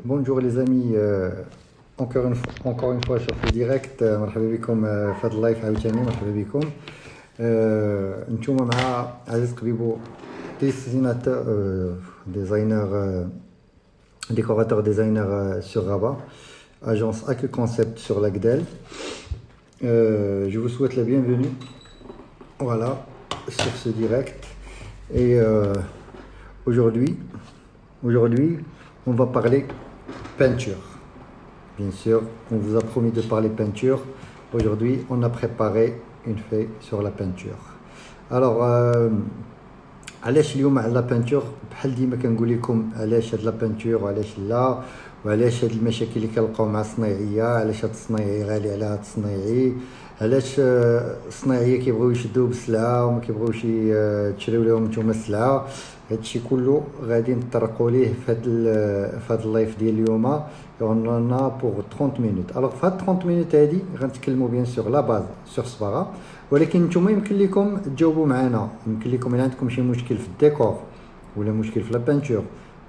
Bonjour les amis, encore une fois sur ce direct. مرحبا بكم في هذا اللايف عاوتاني. مرحبا بكم. نتوما مع عزيز قبيبو، ديزاينر décorateur designer sur Rabat, agence Accu Concept sur l'Agdel. Je vous souhaite la bienvenue, voilà, sur ce direct. Et aujourd'hui, on va parler peinture. Bien sûr, on vous a promis de parler peinture. Aujourd'hui, on a préparé une feuille sur la peinture. Alors, علاش اليوم على لا بانتور؟ بحال ديما كنقول لكم علاش هاد لا بانتور وعلاش لا، وعلاش هاد المشاكل اللي كنلقاو مع الصنايعيه، علاش هاد الصنايعي غالي على هاد الصنايعي، علاش الصنايعيه كيبغيو يشدوا بالسلعه وما كيبغيوش تشريو لهم نتوما السلعه. هادشي كله غادي نطرقوا ليه في هاد اللايف ديال اليوم. انا بوغ 30 مينوت. الوغ في هاد 30 مينوت هادي غنتكلموا بيان سور لا باز سور صباغه، ولكن نتوما يمكن لكم تجاوبوا معنا. يمكن لكم الا عندكم شي مشكل في الديكور، ولا مشكل في لا بانتور،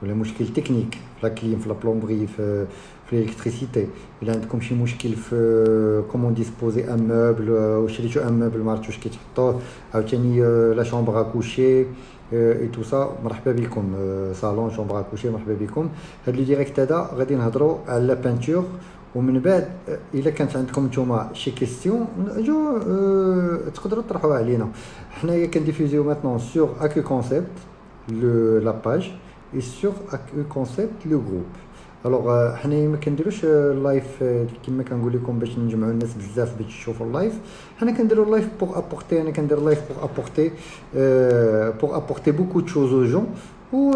ولا مشكل تكنيك في لا كليم، في لا بلومبري، في الالكتريسيتي، الا عندكم شي مشكل في كومون ديسبوزي ان موبل، وشريتو ان موبل ما عرفتوش كيتحطوه، عاوتاني لا شومبر اكوشي اي تو سا، مرحبا بكم. صالون شومبر اكوشي، مرحبا بكم. هاد لو ديريكت هذا غادي نهضروا على لا بانتور، ومن بعد الا كانت عندكم نتوما شي كيستيون تقدروا تطرحوها علينا. حنايا كنديفيزيو ماتنون سور اكو كونسيبت لا باج اي سور اكو كونسيبت لو جروب. الوغ حنايا ما كنديروش اللايف كما كنقول لكم باش نجمعوا الناس بزاف باش تشوفوا اللايف. حنا كنديروا اللايف بوغ ابورتي، انا كندير اللايف بوغ ابورتي بوكو دو شوز او جون، و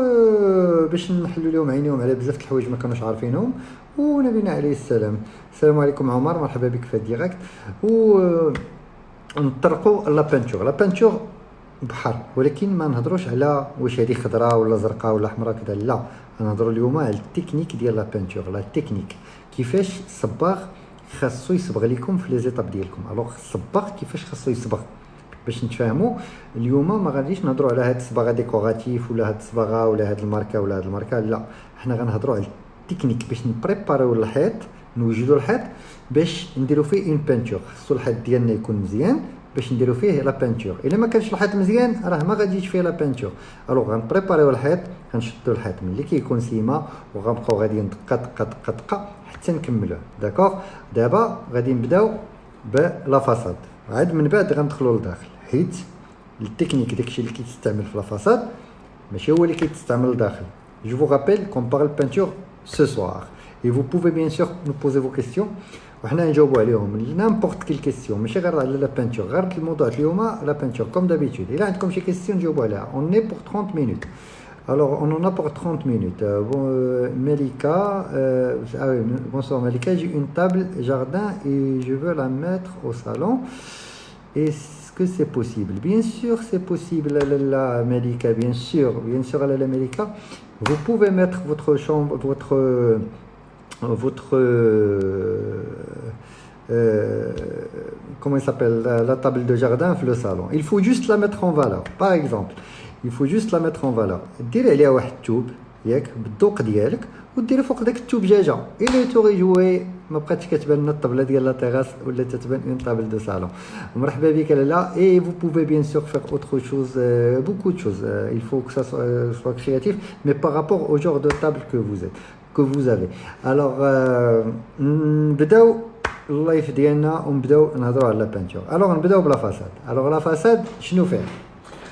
باش نحلوا لهم عينيهم على بزاف د الحوايج ما كانوش عارفينهم. ونبينا عليه السلام. السلام عليكم عمر، مرحبا بك في الديريكت. و نطرقوا لا بانتور. لا بانتور بحر، ولكن ما نهضروش على واش هذه خضراء ولا زرقاء ولا حمراء كذا، لا. نهضروا اليوم على التكنيك ديال لا بانتور، لا تكنيك كيفاش الصباغ خاصو يصبغ لكم في لي زيتاب ديالكم. الوغ الصباغ كيفاش خاصو يصبغ باش نتفاهموا. اليوم ما غاديش نهضروا على هاد الصباغه ديكوراتيف ولا هاد الصباغه ولا هاد الماركه ولا هاد الماركه، لا. حنا غنهضروا على التكنيك باش نبريباريو الحيط، نوجدوا الحيط باش نديروا فيه اون بانتور. خصو الحيط ديالنا يكون مزيان باش نديروا فيه لا بانتور. الا ما كانش الحيط مزيان راه ما غاديش فيه لا بانتور. الوغ غنبريباريو الحيط، غنشدوا الحيط ملي كيكون سيما، وغنبقاو غاديين دقه دقه دقه دقه حتى نكملوه. داكوغ. دابا غادي نبداو بلا فاصاد، عاد من بعد غندخلوا لداخل، حيت التكنيك داكشي اللي كيتستعمل في لا فاصاد ماشي هو اللي كيتستعمل لداخل. Je vous rappelle qu'on parle peinture ce soir. Et vous pouvez bien sûr nous poser vos questions. وحنا نجاوبوا عليهم n'importe quelle question، ماشي غير على لا بانتور، غير الموضوع اليوم لا بانتور كوم دابيتود. الا عندكم شي كيستيون نجاوبوا عليها. On est pour 30 minutes. Alors on en a pour 30 minutes. Malika, ah oui, bonsoir Malika, j'ai une table jardin et je veux la mettre au salon. Est-ce que c'est possible? Bien sûr c'est possible la Malika, bien sûr la Malika. Vous pouvez mettre votre chambre, votre comment il s'appelle, la table de jardin في le salon. Il faut juste la mettre en valeur. Par exemple, il faut juste la mettre en valeur. دير عليها واحد التوب ياك بالذوق ديالك، وديري فوق داك التوب دجاجه. الا توري جوي ما بقاتش كتبان لنا الطبله ديال لا تيراس، ولا تتبان اون طابل دو صالون. مرحبا بك لالا. اي vous pouvez bien sûr faire autre chose, beaucoup de choses. Il faut que ça soit créatif, mais par rapport au genre de table que vous avez. Alors نبداو اللايف ديالنا ونبداو نهضروا على لا بانتور. الوغ نبداو بلا فاساد. الوغ لا فاساد شنو فيها؟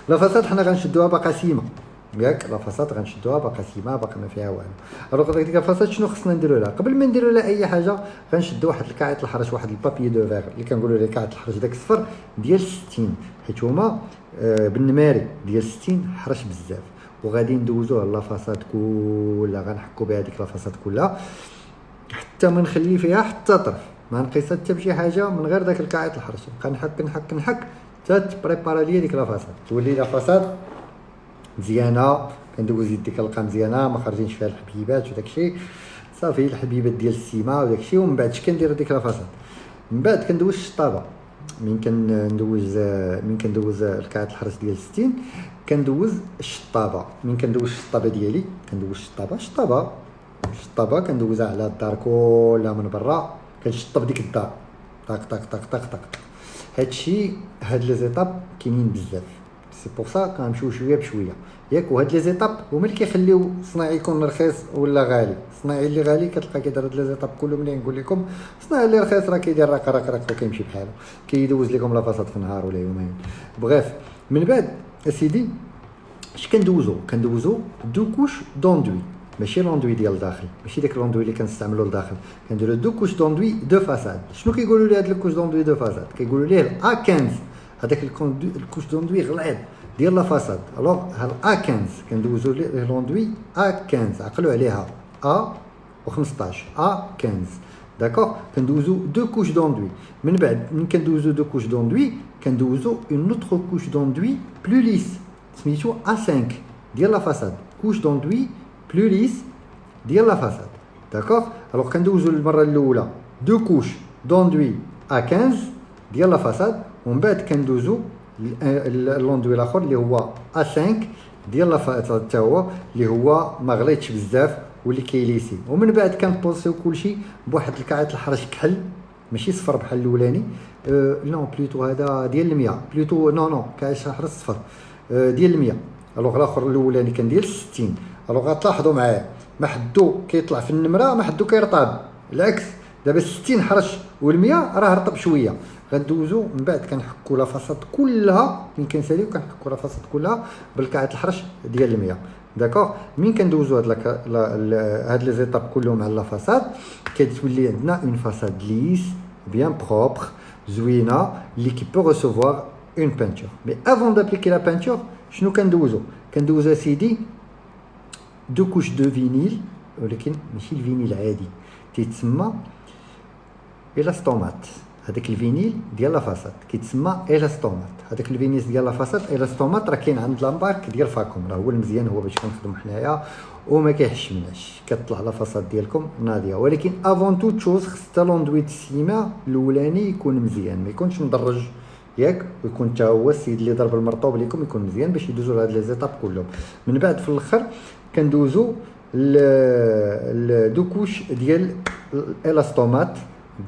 لا فاساد حنا غنشدوها باقا سيمه ياك. لا فاساد غنشدوها باقا سيمه، باقا ما فيها والو. الوغ ديك الفاساد شنو خصنا نديرو لها؟ قبل ما نديرو لها اي حاجه غنشدو واحد الكاعه الحرش، واحد البابي دو فيغ اللي كنقولوا ليه كاعه الحرش، داك الصفر ديال 60، حيت هما بالنماري ديال 60 حرش بزاف. وغادي ندوزوه لا فاساد كلها، غنحكو بها ديك لا فاساد كلها حتى ما نخلي فيها حتى طرف، ما نقيسها حتى بشي حاجه من غير داك الكاعه الحرش. نبقى نحك حتى تبريبارا ليا ديك لا فاساد، تولي لا فاساد مزيانه. كندوز يدي كنلقى مزيانه، ما خارجينش فيها الحبيبات وداكشي، صافي الحبيبات ديال السيما وداكشي. ومن بعد كندير ديك لا فاساد، من بعد كندوز الشطابه. من كندوز الكاعه الحرش ديال 60 كندوز الشطابه. من كندوز الشطابه ديالي كندوز شطابه الشطابه كندوزها على الدار كلها من برا، كنشطب ديك الدار طاق طاق طاق طاق طاق. هادشي هاد لي زيتاب كاينين بزاف، سي بور سا كنمشيو شويه بشويه ياك. وهاد لي زيتاب هما اللي كيخليو الصناعي يكون رخيص ولا غالي. الصناعي اللي غالي كتلقى كيدير هاد لي زيتاب كلهم. ملي نقول لكم الصناعي اللي رخيص راه كيدير راك راك وكيمشي بحالو، كيدوز لكم لا فاصاد في نهار ولا يومين. بغيف من بعد اسيدي اش كندوزو دو كوش دوندوي، ماشي لوندوي ديال الداخل، ماشي داك لوندوي اللي كنستعملو لداخل. كنديرو دو كوش دوندوي دو فاساد. شنو كيقولوا لي هاد الكوش دوندوي دو فاساد؟ كيقولوا ليه ا 15. هذاك الكوش دوندوي غليظ ديال لا فاساد. الوغ هاد ا 15 كندوزو ليه لوندوي ا 15، عقلوا عليها ا و15 ا 15. داكوغ كندوزو دو كوش دوندوي. من بعد من كندوزو دو كوش دوندوي كندوزو اون اوتر كوش دوندوي بلو ليس سميتو ا 5 ديال لا فاساد. كوش دوندوي بلو ليس ديال لا فاساد. داكوغ الوغ كندوزو المره الاولى دو كوش دوندوي ا 15 ديال لا فاساد، ومن بعد كندوزو اللوندوي الاخر اللي هو ا 5 ديال لا فاساد حتى هو اللي هو ما غليتش بزاف واللي كيليسي. ومن بعد كنبوسيو كلشي بواحد الكعات الحرش كحل، ماشي صفر بحال الاولاني. نو بلوتو هذا ديال 100 بلوتو نو كاش حرش صفر ديال 100. الوغ الاخر الاولاني كان ديال 60. الوغ غتلاحظوا معايا ما حدو كيطلع في النمره ما حدو كيرطب، العكس دابا 60 حرش وال100 راه رطب شويه. غندوزو من بعد كنحكوا لا فاصاد كلها، ملي كنساليو كنحكوا لا فاصاد كلها بالكعات الحرش ديال 100. داكوغ مين كندوزو هاد لي زيتاب كلهم على لا فاصاد كتولي عندنا اون فاصاد ليس بيان بروبر زوينه اللي كي بو ريسيفوار اون بانتور. مي افون دابليكي لا بانتور شنو كندوزو سيدي دو كوش دو فينيل، ولكن ماشي الفينيل عادي، تيتسمى الاستومات. هذاك الفينيل ديال لا فاصاد كيتسمى الاستومات. هذاك الفينيس ديال لا فاصاد الاستومات راه كاين عند لامبارك ديال فاكوم، راه هو المزيان، هو باش كنخدمو حنايا وما كيحشمناش، كتطلع لا فاصاد ديالكم ناضيه. ولكن افون تو تشوز خص تا لوندوي السيما الاولاني يكون مزيان، ما يكونش مدرج ياك، ويكون حتى هو السيد اللي ضرب المرطوب ليكم يكون مزيان باش يدوزو لهاد لي زيتاب كلهم. من بعد في الاخر كندوزو دو كوش ديال الاستومات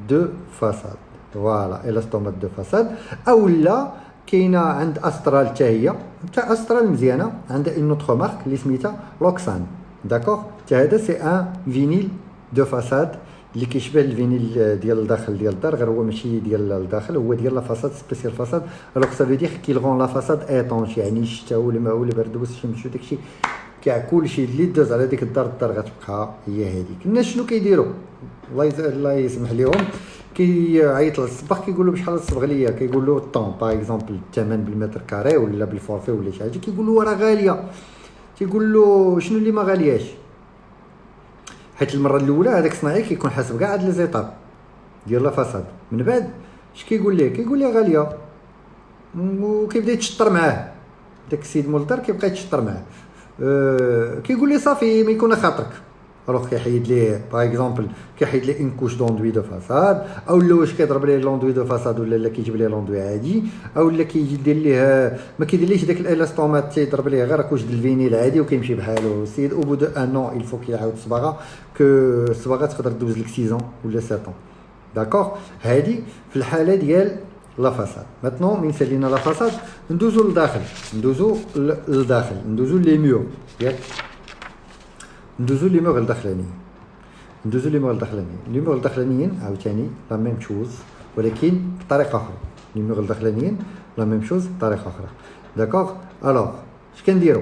دو فاصاد. فوالا الاستومات دو فاصاد. اولا كاينه عند استرال حتى هي، تاع استرال مزيانه، عندها اون اوتر مارك اللي سميتها لوكسان. داكوغ حتى هذا سي ان فينيل دو فاصاد اللي كيشبه الفينيل ديال الداخل ديال الدار، غير هو ماشي ديال الداخل، هو ديال لا فاصاد سبيسيال فاصاد. الوغ سافو دير كي لغون لا فاصاد ايطونش، يعني الشتاء والماء والبرد والشمس وداكشي كاع كلشي اللي دوز على ديك الدار غتبقى هي هذيك. الناس شنو كيديروا الله يسمح لهم، كيعيط للصباح كيقول له بشحال الصبغ ليا، كيقول له الطون باغ اكزومبل الثمن بالمتر كاري ولا بالفورفي ولا شي حاجه، كيقول له راه غاليه. تيقول له شنو اللي ما غالياش، حيت المره الاولى هذاك الصناعي كيكون حاسب كاع هاد لي زيتاب ديال لا فاصاد. من بعد اش كيقول ليه غاليه، وكيبدا يتشطر معاه داك السيد مول الدار، كيبقى يتشطر معاه. كيقول لي صافي ما يكون خاطرك. الوغ كيحيد ليه باغ اكزومبل كيحيد ليه اون كوش دوندوي دو فاصاد، او لا واش كيضرب ليه لوندوي دو فاصاد ولا كيجيب ليه لوندوي عادي، او لا كيدير ليه ما كيديرليش داك الالاستومات، تيضرب ليه غير كوش ديال الفينيل عادي وكيمشي بحالو. السيد او بو دو ان نون الفو كيعاود الصباغه، كو الصباغه تقدر دوز لك 6 ولا 7 ans. داكوغ هادي في الحاله ديال لا فاصاد. ماتنون من سالينا لا فاصاد ندوزو للداخل، ندوزو لي ميور ياك، ندوزو لي ميور الداخلانيين، لي ميور الداخلانيين عاوتاني لا ميم شوز ولكن بطريقه اخرى. لي ميور الداخلانيين لا ميم شوز بطريقه اخرى. داكوغ الوغ اش كنديرو،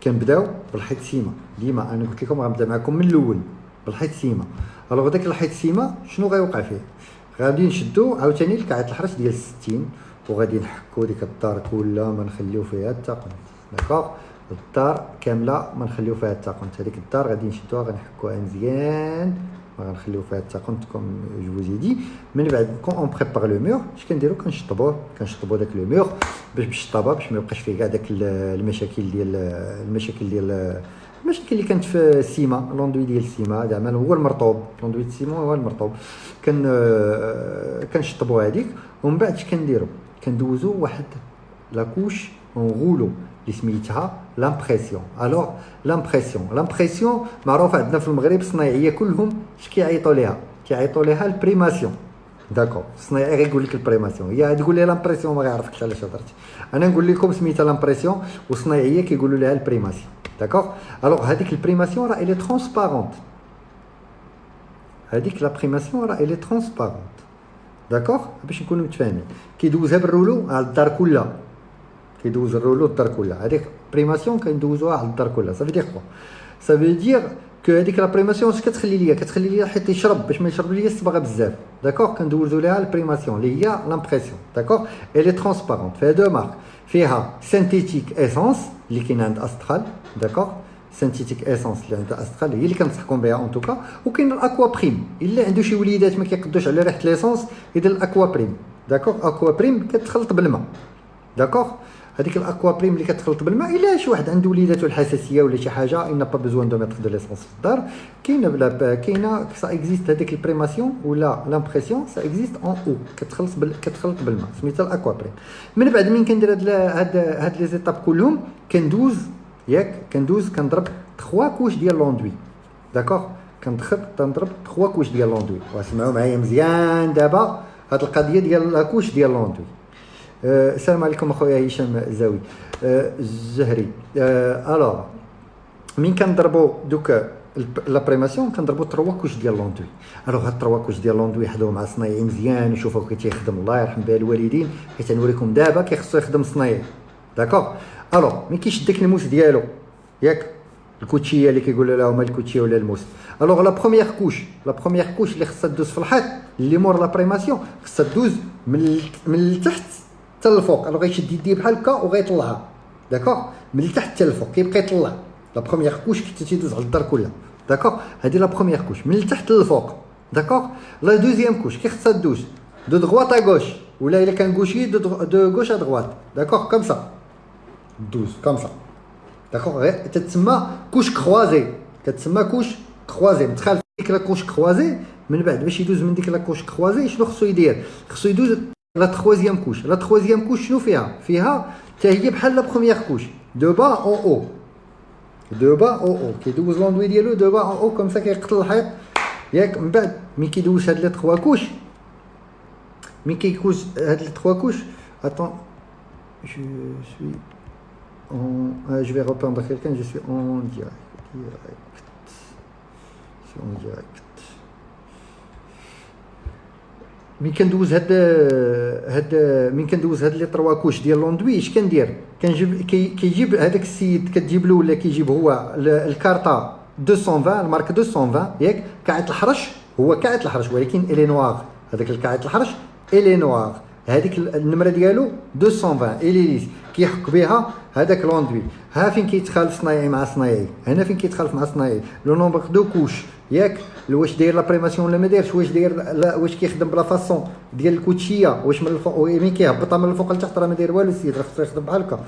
كنبداو بالحيط سيما. ديما انا قلت لكم غنبدا معكم من الاول بالحيط سيما. الوغ داك الحيط سيما شنو غيوقع فيه، غادي نشدو عاوتاني الكعات الحرش ديال 60 وغادي نحكو ديك الدار كلها ما نخليو فيها حتى قنت. داكوغ الدار كامله ما نخليو فيها حتى قنت. هذيك الدار غادي نشدوها غنحكوها مزيان ما غنخليو فيها حتى قنت كوم جو فوزي دي. من بعد كون اون بريبار لو مور اش كنديرو، كنشطبو داك لو مور باش بالشطابه باش ما يبقاش فيه كاع داك المشاكل اللي كانت في السيما. لوندوي ديال السيما زعما هو المرطوب، لوندوي ديال السيما هو المرطوب. كنشطبو هذيك ومن بعد اش كنديرو، كندوزو واحد لاكوش نغولو اللي سميتها لامبريسيون. الوغ لامبريسيون معروفه عندنا في المغرب، الصنايعيه كلهم اش كيعيطوا ليها؟ كيعيطوا ليها البريماسيون. داكور، الصنايعي غيقول لك البريماسيون، هي تقول لي لامبريسيون ما يعرفكش علاش هضرتي. انا نقول لكم سميتها لامبريسيون، والصنايعيه كيقولوا لها البريماسيون. داكور. الوغ هذيك البريماسيون راه الي ترونسبارونت، هذيك لا بريماسيون راه الي ترونسبارونت. داكور، باش نكونوا متفاهمين. كيدوزها بالرولو على الدار كلها، كيدوز الرولو الدار كلها. هذيك بريماسيون كندوزوها على الدار كلها. صافي دير كوا، صافي دير كو هذيك لا بريماسيون اش كتخلي ليا؟ كتخلي ليا حيت يشرب باش ما يشرب ليا الصبغه بزاف. داكور، كندوزو ليها البريماسيون اللي هي لامبريسيون. داكور، الي ترونسبارونت. فيها دو مارك، فيها سينتيتيك اسونس اللي كاين عند استرال. داكور، سينتيتيك اسونس اللي عند استرال هي اللي كنصحكم بها اون توكا. وكاين الاكوا بريم، الا عنده شي وليدات ما كيقدوش على ريحه ليسونس يدير الاكوا بريم. داكور، اكوا بريم كتخلط بالماء. داكور، هذيك الاكوا بريم اللي كتخلط بالماء، الا شي واحد عنده وليداتو الحساسيه ولا شي حاجه ان با بيزوان دو ميتر دو ليسونس في الدار، كاينه بلا كاينه سا اكزيست هذيك البريماسيون ولا لامبريسيون سا اكزيست اون او، كتخلط بالماء، سميتها الاكوا بريم. من بعد من كندير هاد لي زيتاب كلهم كندوز، ياك كنضرب 3 كوش ديال لوندوي. داكور، كنضرب 3 كوش ديال لوندوي. واسمعوا معايا مزيان دابا هاد القضيه ديال لا كوش ديال لوندوي. السلام عليكم اخويا هشام الزاوي الزهري. الوغ من كنضربوا دوك لا بريماسيون كنضربوا 3 كوش ديال لوندوي. الوغ هاد 3 كوش ديال لوندوي حداو مع الصنايعي مزيان وشوفوا كي تيخدم، الله يرحم بها الوالدين، حيت نوريكم دابا كيخصو يخدم الصنايعي. داكور. الوغ ملي كيشد داك الموس ديالو، ياك الكوتشيه اللي كيقولوا لها هما الكوتشيه ولا الموس. الوغ لا بروميير كوش اللي خصها دوز في الحيط اللي مور لا بريماسيون خصها دوز من التحت حتى الفوق. الوغ غيشد يديه بحال هكا وغيطلعها. داكور، من التحت حتى الفوق كيبقى يطلع. لا بروميير كوش كتدوز على الدار كلها. داكور، هذه لا بروميير كوش من التحت للفوق. داكور. لا دوزيام كوش كي خصها دوز دو دغوات ا غوش، ولا الا كان غوشي دو غوش ا دغوات. داكور، كوم سا دوز كوم سا. داكور، تتسمى كوش كروازي، كتسمى كوش كروازي. متخيل ديك لا كوش كروازي. من بعد باش يدوز من ديك لا كوش كروازي شنو خصو يدير؟ خصو يدوز لا تخوازيام كوش. لا تخوازيام كوش شنو فيها؟ فيها حتى هي بحال لا بروميير كوش، دو با اون او، دو با اون او. كيدوز لوندوي ديالو دو با اون او كوم سا كيقتل الحيط، ياك. من بعد ملي كيدوز هاد لي 3 كوش، ملي كيكوز هاد لي 3 كوش، اتون je suis je vais reprendre quelqu'un, je suis en direct. Je suis en direct. ملي كندوز هاد ملي كندوز هاد لي 3 كوش ديال لوندوي اش كندير؟ كيجيب هذاك السيد كتجيب له ولا كيجيب هو الكارطه 220 المارك 220، ياك كاعط الحرش. هو كاعط الحرش ولكن الي نوار، هذاك الكاعط الحرش الي نوار. هذيك النمره ديالو 220 الي ليس كيحك بها هذاك لوندوي. ها فين كيتخالف صنايعي مع صنايعي، هنا فين كيتخالف مع صنايعي لو نومبر دو كوش، ياك. واش داير لا بريماسيون ولا ما دايرش، واش داير واش كيخدم بلا فاصون ديال الكوتشيه، واش من الفوق ملي كيهبطها من الفوق لتحت راه ما داير والو السيد، راه خصو يخدم بحال هكا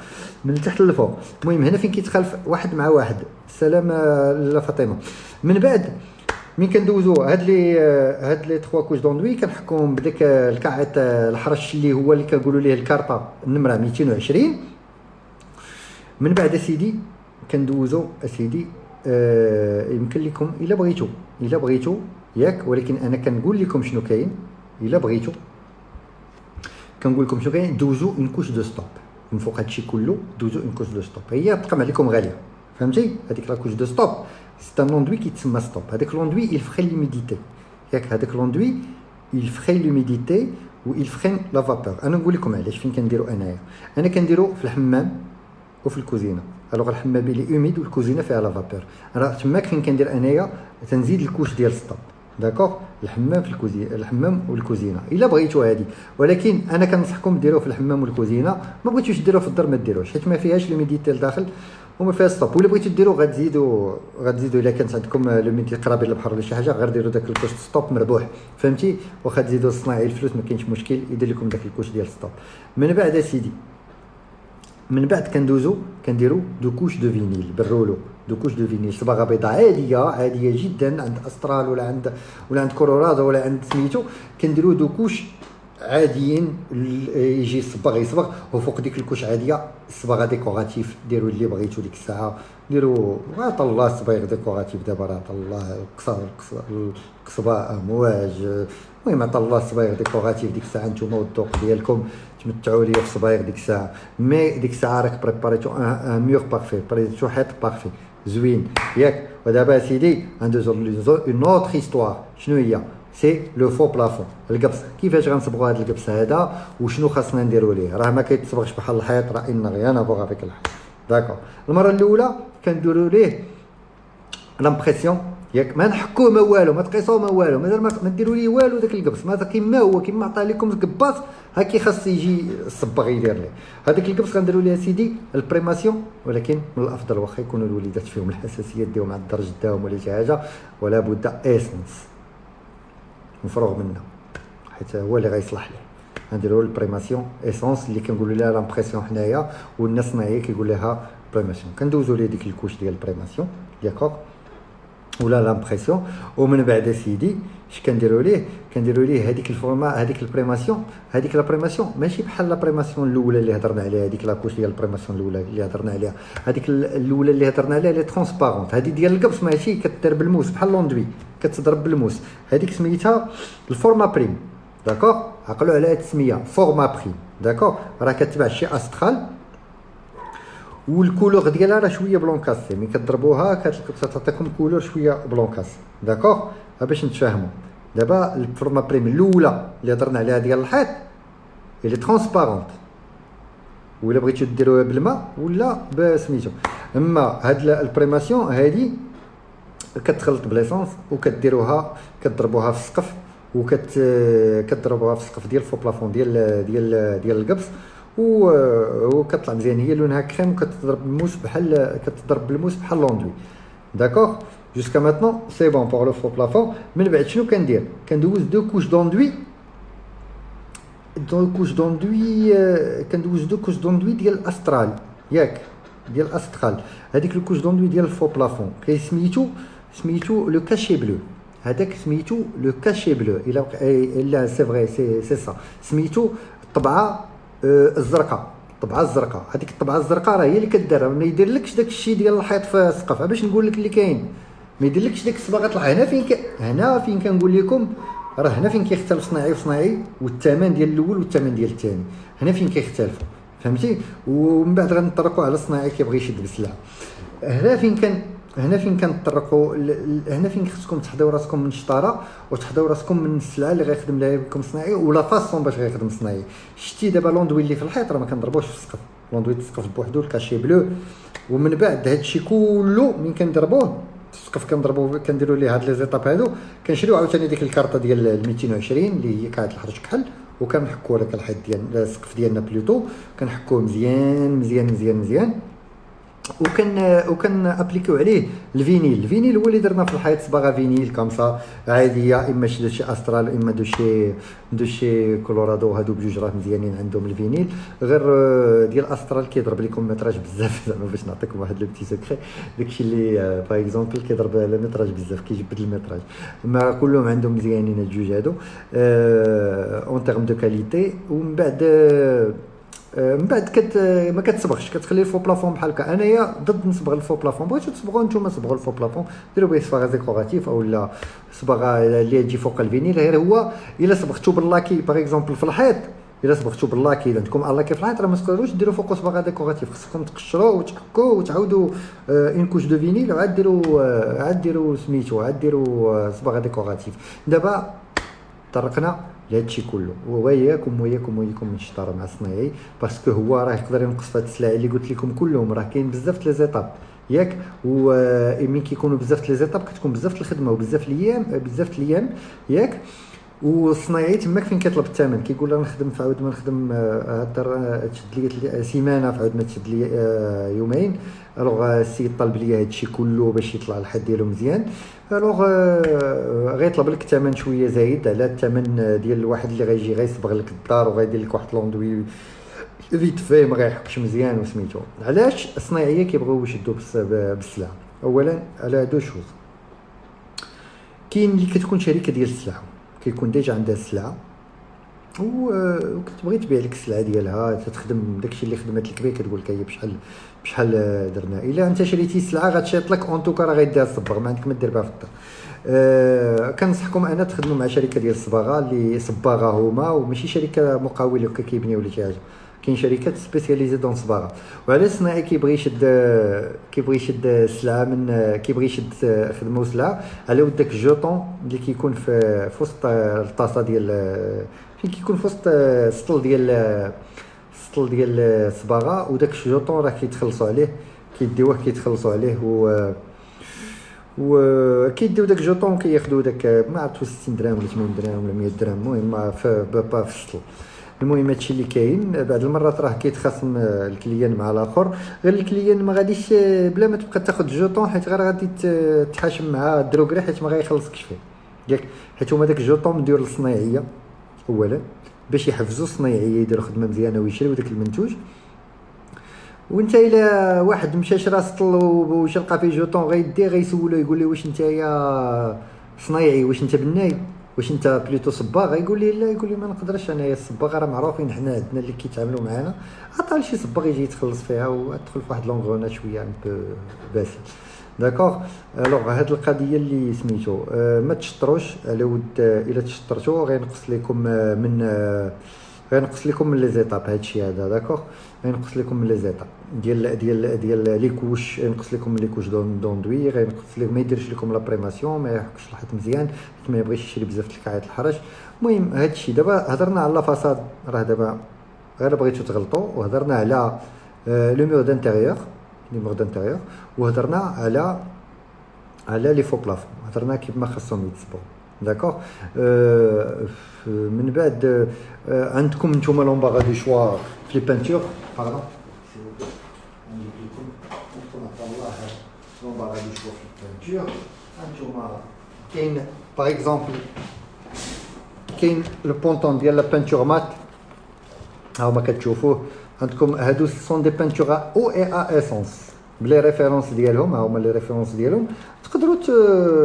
من التحت للفوق. المهم هنا فين كيتخالف واحد مع واحد. السلام لاله فاطمه. من بعد مين كندوزو هاد لي 3 كوش دوندوي كنحكوهم بداك الكاعط الحرش اللي هو اللي كنقولوا ليه الكارطه النمره 220. من بعد اسيدي كندوزو اسيدي يمكن لكم الا بغيتو ياك، ولكن انا كنقول لكم شنو كاين. الا بغيتو كنقول لكم شنو كاين، دوزو اون كوش دو ستوب من فوق هادشي كله. دوزو اون كوش دو ستوب، هي تقام عليكم غاليه، فهمتي؟ هذيك لا كوش دو ستوب سي ان لوندوي كيتسمى ستوب. هذاك لوندوي il freine l'humidité، ياك. هذاك لوندوي il freine l'humidité و il freine la vapeur. انا نقول لكم علاش فين كنديرو انايا. انا كنديرو في الحمام وفي الكوزينه. الوغ الحمام اللي اوميد والكوزينه فيها لا فابور. انا تماك فين كندير انايا تنزيد الكوش ديال ستوب. داكوغ، الحمام في الكوزينه، الحمام والكوزينه الا بغيتو هادي. ولكن انا كنصحكم ديروه في الحمام والكوزينه. ما بغيتوش ديروه في الدار ما ديروش، حيت ما فيهاش لوميديتي لداخل وما فيها ستوب. ولا بغيتو ديرو غتزيدوا الا كانت عندكم لوميديتي قرابه للبحر ولا شي حاجه، غير ديروا داك الكوش ستوب مربوح، فهمتي؟ واخا تزيدوا الصناعي الفلوس ما كاينش مشكل، يدير لكم داك الكوش ديال ستوب. من بعد اسيدي، من بعد كنديرو دو كوش دو فينيل بالرولو. دو كوش دو فينيل صباغه بيضاء عاديه جدا عند استرال ولا عند كولورادو ولا عند سميتو. كنديرو دو كوش عاديين يجي الصباغ يصبغ وفوق ديك الكوش عاديه الصباغه ديكوراتيف ديروا اللي بغيتو ديك الساعه ديروا عطا الله الصبايغ ديكوراتيف دابا راه عطا الله القصبه امواج المهم عطا الله الصبايغ ديكوراتيف ديك الساعه نتوما والذوق ديالكم تمتعوا ليا في الصبايغ ديك الساعه مي ديك الساعه راك بريباريتو ان ميور بارفي بريباريتو حيط بارفي زوين ياك ودابا سيدي ندوزو اون اوتر هيستوار شنو هي سي لو فو بلافون القبص كيفاش غنصبغوا هذا القبص هذا وشنو خاصنا نديروا ليه راه ما كيتصبغش بحال الحيط راه ان غيان افوغ افيك الحيط داكور المره الاولى كنديروا ليه لامبريسيون ياك ما نحكوه ما والو ما تقيسوه ما والو مازال ما ديروا ليه والو داك القبص ما كيما هو كيما عطى لكم القباص هاكي خاص يجي الصباغ يدير ليه هذاك القبص غنديروا ليه سيدي البريماسيون ولكن من الافضل واخا يكونوا الوليدات فيهم الحساسيه ديهم مع الدرج داهم ولا شي حاجه ولا بد ايسنس مفروغ منه حيت هو اللي غيصلح ليه غنديروا البريماسيون ايسونس اللي كنقولوا لها لامبريسيون حنايا والناس صناعيه كيقول لها بريماسيون كندوزوا ليه ديك الكوش ديال البريماسيون داكوغ ولا لامبريسيون ومن بعد سيدي اش كنديروا ليه هذيك الفورما هذيك البريماسيون هذيك لا بريماسيون ماشي بحال لا بريماسيون الاولى اللي هضرنا عليها هذيك لاكوش ديال البريماسيون الاولى اللي هضرنا عليها هذيك الاولى اللي هضرنا عليها لي ترونسبارونت هذه ديال القبص ماشي كدير بالموس بحال لوندوي كتضرب بالموس هذيك سميتها الفورما بريم داكوغ عقلوا على هذه التسميه فورما بريم داكوغ راه كتبع شي استرال والكولور ديالها راه شويه بلونكاسي ملي كتضربوها كتعطيكم كولور شويه بلونكاسي داكوغ باش نتفاهموا دابا الفورما بريم الاولى اللي هضرنا عليها ديال الحيط اللي ترونسبارونت ولا بغيتو ديروها بالماء ولا بسميتو اما هاد البريماسيون هادي كتخلط بليسونس وكديروها كتضربوها في السقف كتضربوها في السقف ديال فو بلافون ديال القبص وكتطلع مزيان هي لونها كريم وكتضرب بالموس بحال لوندوي داكوغ جوسكا ماتنون سي بون بور لو فو بلافون من بعد شنو كندير كندوز دو كوش دوندوي كندوز دو كوش دوندوي ديال الاسترال ياك ديال الاسترال هذيك الكوش دوندوي ديال الفو بلافون سميتو لو كاشي بلو هذاك سميتو لو كاشي بلو الا سي فري سي سا سميتو الطبعه الزرقاء الطبعه الزرقاء هذيك الطبعه الزرقاء راه هي اللي كديرها ما يديرلكش داك الشيء ديال الحيط في السقف باش نقول لك اللي كاين ما يديرلكش ديك الصباغه طلع هنا فين كنقول لكم راه هنا فين كيختلف صناعي وصناعي والثمن ديال الاول والثمن ديال الثاني هنا فين كيختلفوا فهمتي ومن بعد غنطرقوا على الصناعي كيبغي يشد بالسلعه هنا فين كنطرقوا هنا فين خصكم تحضروا راسكم من الشطاره وتحضروا راسكم من السلعه اللي غيخدم لها بكم صناعي ولا فاصون باش غيخدم صناعي شتي دابا لوندوي اللي في الحيط راه ما كنضربوش في السقف لوندوي السقف بوحدو الكاشي بلو ومن بعد هادشي كله من كنضربوه في السقف كنديروا ليه هاد لي زيتاب هادو كنشريو عاوتاني ديك الكارطه ديال 220 اللي هي كانت الحرج كحل وكنحكوا لك الحيط ديال السقف ديالنا بلوتو كنحكوه مزيان وكان ابليكيو عليه الفينيل هو اللي درنا في الحيط صباغه فينيل كامصا عاديه اما شي استرال اما دو شي كولورادو هادو بجوج راه مزيانين عندهم الفينيل غير ديال استرال كيضرب لكم متراج بزاف زعما باش نعطيكم واحد لو بتي سكري داكشي اللي باغ اكزومبل كيضرب على متراج بزاف كيجبد المتراج ما كلهم عندهم مزيانين الجوج هادو اون تيرم دو كاليتي ومن بعد من بعد ما كتصبغش كتخلي الفو بلافون بحال هكا انايا ضد نصبغ الفو بلافون بغيتو تصبغوا نتوما صبغوا الفو بلافون ديروا به صباغه ديكوراتيف اولا صباغه اللي تجي فوق الفينيل غير هو الا صبغتو باللاكي باغ اكزومبل في الحيط الا صبغتو باللاكي الا عندكم اللاكي في الحيط راه ما تقدروش ديروا فوق صباغه ديكوراتيف خصكم تقشروه وتحكوه وتعاودوا اون كوش دو فينيل وعاد ديروا سميتو عاد ديروا صباغه ديكوراتيف دابا طرقنا لهادشي كله وياكم من الشطاره مع الصناعي باسكو هو راه يقدر ينقص في هاد السلع اللي قلت لكم كلهم راه كاين بزاف لي زيتاب ياك ومين كيكونوا بزاف لي زيتاب كتكون بزاف الخدمه وبزاف الايام ياك والصناعي تماك فين كيطلب الثمن كيقول انا نخدم فعاود ما نخدم تشد لي سيمانه فعاود ما تشد لي يومين الوغ السيد طلب لي هادشي كله باش يطلع الحد ديالو مزيان الوغ غيطلب لك الثمن شويه زايد على الثمن ديال الواحد اللي غيجي غيصبغ لك الدار وغيدير لك واحد لوندوي فيت في ما غيحكش مزيان وسميتو علاش الصناعيه كيبغيو يشدوا بالسلعه اولا على دو شوز كاين اللي كتكون شركه ديال السلعه كيكون ديجا عندها السلعه وكتبغي تبيع لك السلعه ديالها، تخدم داكشي اللي خدمت لك به، كتقول لك هي بشحال درنا. الا انت شريتي سلعه غتشيط لك اون توكا راه غيديها الصباغ، ما عندك ما دير بها في الدار. كنصحكم انا تخدموا مع شركه ديال الصباغه اللي صباغه هما، وماشي شركه مقاول هكا كيبني ولا شي حاجه. كاين شركات سبيسياليزي دون الصباغه. وعلى الصناعي كيبغي يشد السلعه من كيبغي يشد خدمه سلعه على ود داك الجوطون اللي كيكون في وسط الطاسه ديال فين كيكون في وسط السطل ديال الصباغه، وداك الجوطون راه كيتخلصوا عليه، كيديوه كيتخلصوا عليه و كيديو داك الجوطون كياخذوا داك ما عرفتش 60 درهم ولا 80 درهم ولا 100 درهم، المهم في السطل. المهم هادشي اللي كاين. بعض المرات راه كيتخاصم الكليان مع الاخر، غير الكليان ما غاديش بلا ما تبقى تاخذ الجوطون، حيت غير غادي تحاشم مع الدروكري، حيت ما غيخلصكش فيه ياك. حيت هما داك الجوطون مديور للصنايعيه اولا باش يحفزوا الصنايعيه يديروا خدمه مزيانه ويشريو داك المنتوج. وانت الا واحد مشى شرا سطل وش لقى فيه جوطون غيديه غيسولو يقول له واش انت يا صنايعي، واش انت بناي، واش انت بليتو صباغ؟ يقول لي لا، يقول لي ما نقدرش انايا الصباغ راه معروفين حنا عندنا اللي كيتعاملوا معانا، عطا شي صباغ يجي يتخلص فيها وتدخل في واحد لونغرونا شويه ان بو باسي. داكوغ. الوغ هاد القضيه اللي سميتو ما تشطروش على ود، الا تشطرتو غينقص لكم من لي زيتاب هادشي هذا. داكوغ. غينقص لكم من لي زيتاب ديال لي كوش، غينقص لكم من لي كوش دوندوي، غينقص لكم ما يديرش لكم لا بريماسيون، ما يحكش الحيط مزيان، ما يبغيش يشري بزاف د الكعايات الحرج. المهم هادشي دابا هضرنا على فاصاد، راه دابا غير بغيتو تغلطوا، وهضرنا على لو مور دانتيريور، وهضرنا على لي فو بلافون، هضرنا كيف ما خاصهم يتصبوا. داكوغ. من بعد عندكم نتوما لومباغا دو شوا في لي بانتور. باردون نجيب لكم الله لومباغا دو شوا في البانتور. هانتوما كاين باغ اكزومبل كاين لو بونطون ديال لا بانتور مات، هاهما كتشوفوه عندكم. هادو سون دي بانتور او اي ا اسونس بلي ريفيرونس ديالهم، هاهما لي ريفيرونس ديالهم. تقدروا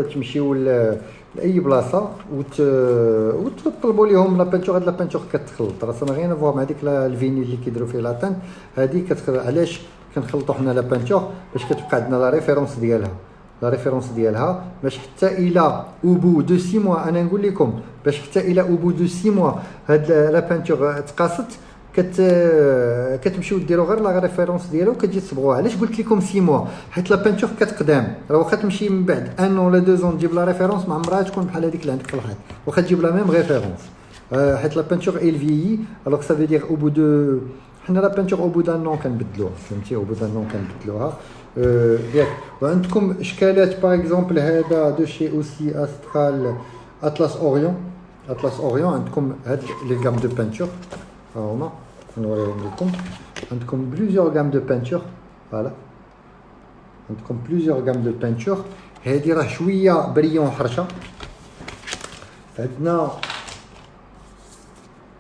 تمشيو لاي بلاصه وتطلبوا ليهم لا بانتور. هاد لا بانتور كتخلط، راه ما غير فوا مع ديك الفينيل اللي كيديروا فيه لاتان. هادي علاش كنخلطوا حنا لا بانتور؟ باش كتبقى عندنا لا ريفيرونس ديالها باش حتى الى اوبو دو 6 موا، انا نقول لكم باش حتى الى اوبو دو 6 موا هاد لا بانتور تقاست، كتمشيو ديروا غير لا ريفيرونس ديالو وكتجي تصبغوها. علاش قلت لكم 6 موا؟ حيت لا بانتور كتقدام، راه واخا تمشي من بعد 1 ولا 2 تجيب لا ريفيرونس ما عمرها تكون بحال هذيك اللي عندك في الحيط، واخا تجيب لا ميم ريفيرونس. حيت لا بانتور اي فيي، الوغ سا في دير او بو دو، حنا لا بانتور او بو دان نون كنبدلوها، فهمتي؟ او بو دان نون كنبدلوها ياك. وعندكم اشكالات باغ اكزومبل هذا دو شي اوسي استرال اطلس اوريون. عندكم هاد لي غام دو بانتور، ها هما نوريهم لكم. عندكم بليزيور غام دو بانتور، فوالا عندكم بليزيور غام دو بانتور. هادي راه شويه بريون حرشه. عندنا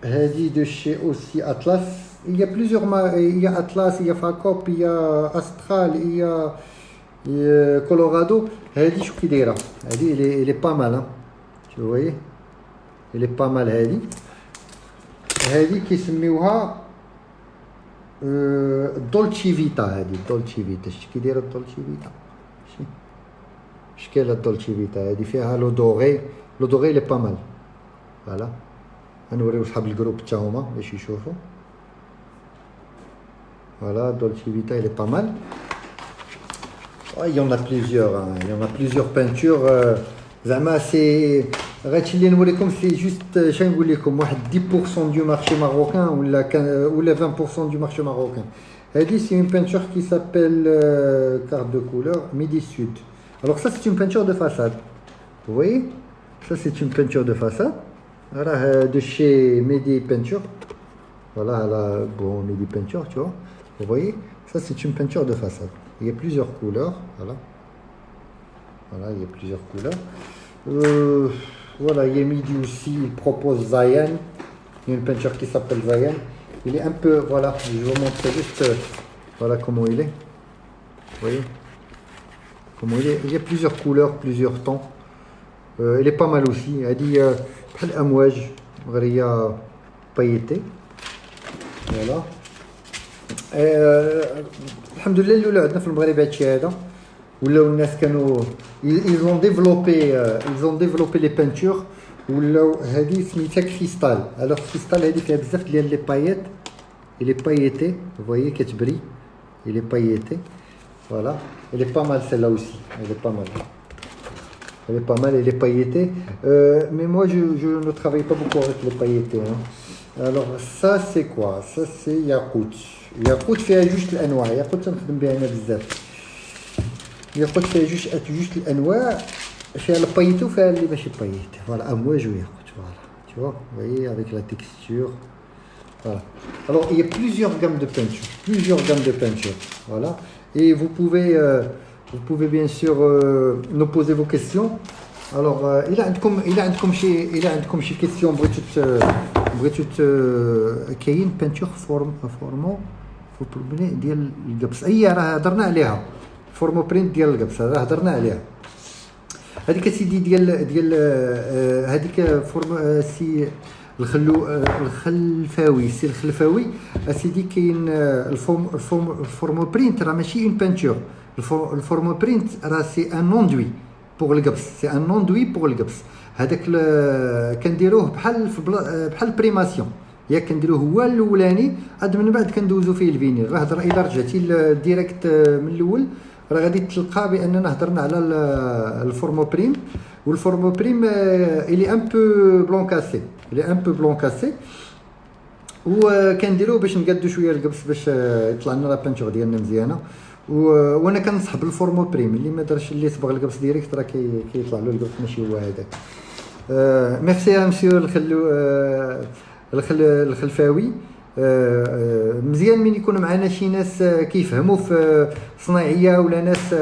هادي دو شي اوسي اطلس، il y a plusieurs il y a Atlas, il y a Facop, il y a Astral, il y a Colorado. هادي شو كي دايره؟ هادي elle est pas mal, hein. Tu vois, elle est pas mal. هادي كيسميوها دولتشي فيتا. هادي دولتشي فيتا، شتي كي دايره دولتشي فيتا؟ شتي شكل دولتشي فيتا؟ هادي فيها لو دوغي لي با مال. فوالا غنوريو صحاب الجروب حتى هما باش يشوفوا. Voilà, Dolce Vita, il est pas mal. Oh, il y en a plusieurs, hein. Il y en a plusieurs peintures. Zama, c'est c'est juste 10% du marché marocain ou les 20% du marché marocain. C'est une peinture qui s'appelle carte de couleur Midi Sud. Alors ça, c'est une peinture de façade. Vous voyez? Ça, c'est une peinture de façade. Voilà, de chez Midi Peinture. Voilà, bon, Midi Peinture, tu vois. Vous voyez, ça c'est une peinture de façade. Il y a plusieurs couleurs, voilà. Voilà, il y a plusieurs couleurs. Voilà, il y a Midi aussi, il propose Zayan. Il y a une peinture qui s'appelle Zayan. Il est un peu, voilà, je vais vous montrer juste, voilà comment il est. Vous voyez comment il est. Il y a plusieurs couleurs, plusieurs tons. Il est pas mal aussi. Elle dit, pailleté. Voilà. الحمد لله اللي عندنا في المغرب هادشي هذا ولاو الناس كانوا ils ont développé les peintures ولاو هذه سميتها كريستال. alors كريستال هذه فيها بزاف ديال لي باييت il est pailleté vous voyez كتبري il est pailleté voilà elle est pas mal celle-là aussi elle est pas mal. Elle est pas mal, elle est pailletée. Mais moi, je ne travaille pas beaucoup avec les pailletés. Hein. Alors, ça, c'est quoi? Ça, c'est Yakout. Yakout fait juste l'anwa. Yakout, ça me fait bien bizarre. Yakout fait juste l'anwa. Fait le pailleté ou fait le mâché pailleté. Voilà, à moi, je vais Yakout. Voilà. Tu vois, vous voyez, avec la texture. Voilà. Alors, il y a plusieurs gammes de peinture. Plusieurs gammes de peinture. Voilà. Et vous pouvez bien sûr nous poser vos questions. Alors, il a عندكم شي question بغيتو كاين peinture فورمو برين ديال القبص. اي راه هضرنا عليها فورمو برين ديال القبص راه هضرنا عليها. هذيك سيدي ديال هذيك فورم سي الخلفاوي سي الخلفاوي اسيدي كاين الفورمو برينت راه ماشي اون بانتور. الفورمو برينت راه سي ان اندوي بوغ القبص سي ان اندوي بوغ القبص. هذاك كنديروه بحال بريماسيون ياك كنديروه هو الاولاني عاد من بعد كندوزو فيه الفينيل. راه هضر الا رجعتي الديريكت من الاول راه غادي تلقى باننا هضرنا على الفورمو بريم والفورمو بريم الي ان بو بلون كاسي الي ان بو بلون كاسي وكنديروه باش نقادو شويه القبص باش يطلع لنا لا بانتور ديالنا مزيانه. وانا كنصح بالفورمو بريم اللي ما دارش اللي صبغ القبص ديريكت راه كيطلع له القبص ماشي هو هذاك. ميرسي يا مسيو الخلفاوي. مزيان من يكون معنا شي ناس كيفهموا في صناعيه ولا ناس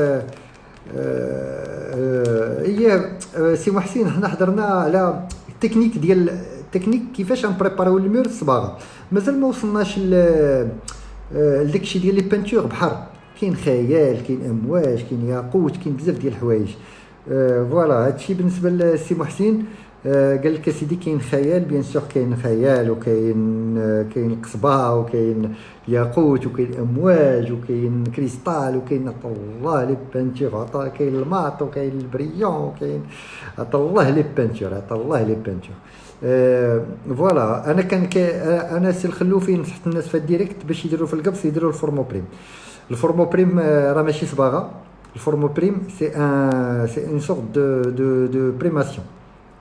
هي سي محسن. حنا هضرنا على التكنيك ديال التكنيك كيفاش نبريباريو المير الصباغه. مازال ما وصلناش لداكشي ديال لي بانتور بحر. كاين خيال كاين امواج كاين ياقوت كاين بزاف ديال الحوايج. فوالا هادشي بالنسبه لسي محسن. قال لك سيدي كاين خيال بيان سور كاين خيال وكاين القصبه وكاين ياقوت وكاين امواج وكاين كريستال وكاين الله لي بانتور عطا كاين الماط وكاين البريون وكاين عطا الله لي بانتور عطا الله لي بانتور. فوالا انا سي الخلوفي نصحت الناس في الديريكت باش يديروا في القبص يديروا الفورمو بريم. الفورمو بريم راه ماشي صباغه. الفورمو بريم سي ان سورت دو بريماسيون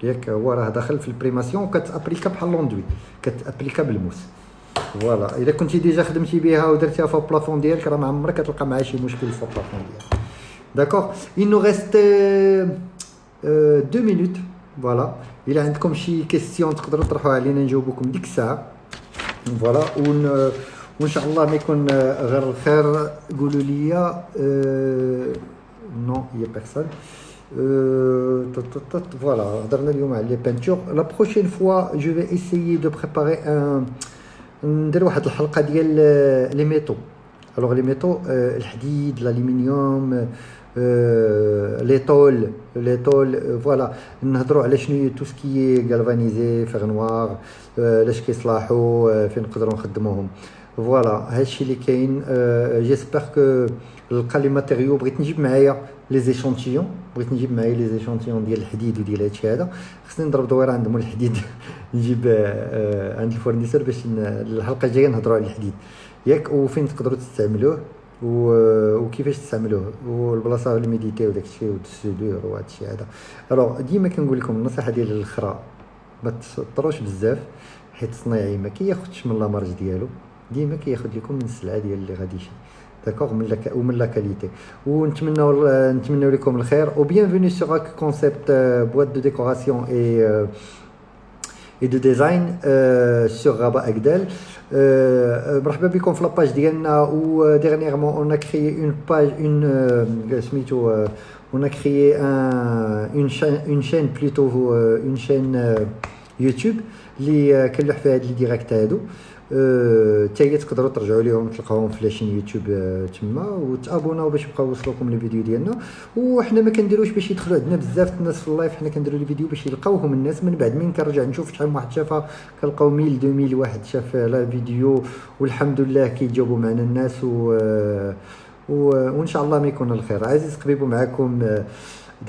ياك هو راه داخل في البريماسيون وكتابليكا بحال لوندوي كتابليكا بالموس. فوالا الا كنتي ديجا خدمتي بها ودرتيها في البلافون ديالك راه ما عمرك كتلقى معها شي مشكل في البلافون ديالك. داكوغ il nous reste 2 minutes. فوالا الا عندكم شي كيستيون تقدروا تطرحوها علينا نجاوبكم ديك الساعه. فوالا وان شاء الله ما يكون غير الخير. قولوا لي نو يا بيرسون. Voilà, les peintures. La prochaine fois, je vais essayer de préparer ندير واحد الحلقه ديال لي ميتو. alors les métaux الحديد الالومنيوم لي طول فوالا نهضروا على شنو تو سكي غالفانيزي فيغ نوار لاش كيصلاحوا فين نقدروا نخدموهم. فوالا هادشي اللي كاين. جيسبر كو نلقى لي ماتيريو. بغيت نجيب معايا لي زيشونتيون ديال الحديد وديال هادشي هذا. خصني نضرب دويره عند مول الحديد نجيب عند الفورنيسور باش الحلقه الجايه نهضروا على الحديد ياك وفين تقدروا تستعملوه وكيفاش تستعملوه والبلاصه اللي ميديتيو داكشي والسودور وهادشي هذا. الوغ ديما كنقول لكم النصيحه ديال الاخرى ما تسطروش بزاف حيت الصنايعي ما كياخذش من لامارج ديالو. ديما كياخذ لكم من السلعه ديال اللي غادي يشري. داكوغ من لا كاليتي. ونتمنوا لكم الخير و bienvenue sur Ak Concept boîte de décoration et de design sur Rabat Agdel. مرحبا بكم في لاباج ديالنا. و dernièrement on a créé une page سميتو on a créé une chaîne plutôt une chaîne YouTube اللي كنلوح فيها هاد لي ديريكت هادو. حتى هي تقدروا ترجعوا ليهم تلقاوهم في لاشين يوتيوب تما وتابوناو باش يبقاو يوصلوكم لي فيديو ديالنا. وحنا ما كنديروش باش يدخلوا عندنا بزاف الناس في اللايف، حنا كنديروا لي فيديو باش يلقاوهم الناس. من بعد من كنرجع نشوف شحال من واحد شافها كنلقاو 1000 2000 واحد شاف لا فيديو، والحمد لله كيجاوبوا معنا الناس وان شاء الله ما يكون الخير. عزيز قبيبو معكم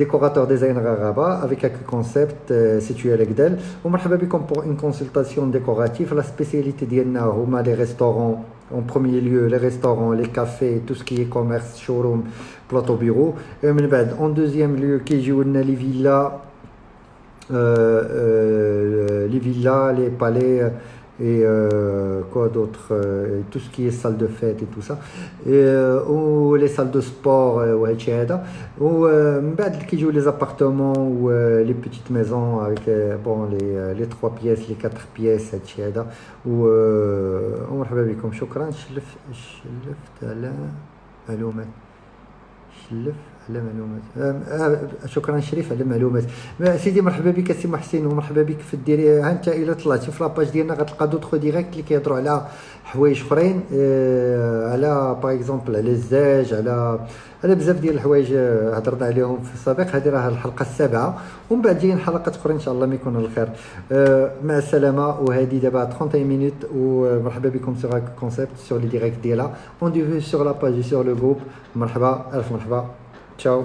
décorateur designer à Rabat avec quelques concepts situés à l'Egdel. ومرحبا بكم pour une consultation décorative. La spécialité ديالنا هما les restaurants en premier lieu, les restaurants, les cafés, tout ce qui est commerce, showroom, plateau bureau. Et من بعد en deuxième lieu كيجيو لنا les villas, les palais et quoi d'autre, tout ce qui est salle de fête et tout ça, ou les salles de sport وهادشي هذا. ومن بعد كيجيو les appartements ou les petites maisons avec bon les 3 pièces les 4 pièces هادشي هذا. ومرحبا بكم. شكرا. شلفت على معلومات. شكرا شريف على المعلومات. سيدي مرحبا بك سي محسن، ومرحبا بك في الديري. ها انت الا طلعتي في لاباج ديالنا غتلقى دوطخ ديريكت اللي كيهضروا على حوايج اخرين، على باغ اكزومبل على الزاج، على بزاف ديال الحوايج هضرنا عليهم في السابق. هذه راه الحلقه السابعه، ومن بعد جايين حلقات اخرى ان شاء الله ما يكون الخير. مع السلامه. وهذه دابا 31 مينوت. ومرحبا بكم سور كونسيبت سور لي ديريكت ديالها اون دي في سور لا باج سور لو جروب. مرحبا، الف مرحبا. Ciao.